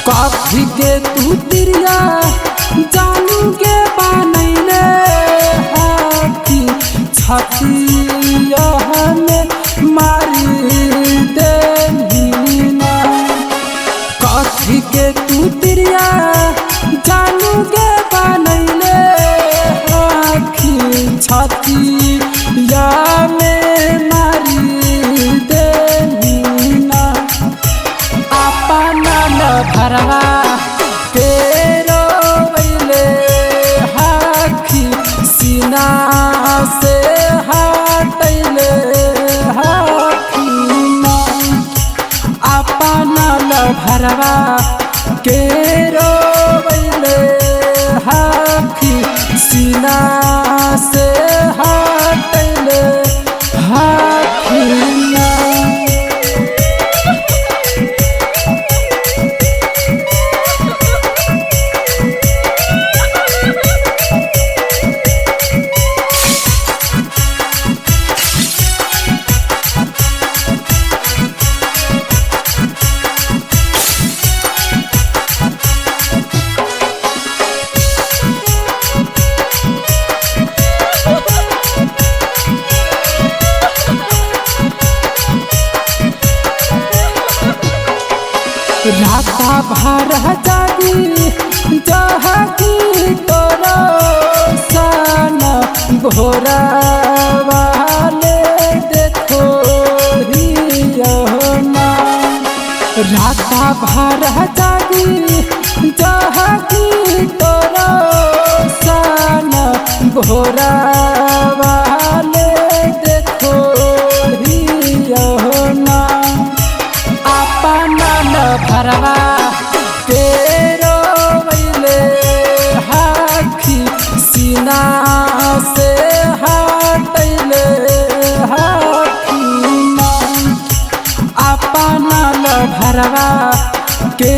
काफी के तू तिरिया जानू के बनैले हाथी छतिया में मारी देना। काफी के तू तिरिया जानू के बनैले हाथी छतिया में मारी देना। अपना न भरवा के रोवैले हाखी सीना से हटैले हाखी ना। अपना न भरवा के रोवैले हाखी सीना से हटैले हाखी ना। राता भर जागी जहागी तोरा सन भोरा वाले देखो ना। राता भर जागी जहागी तोरा सन भोरा वाले देखो ना। अपना न भरवा के रोवैले हाखी सीना से हटैले हाखी ना। अपना न भरवा के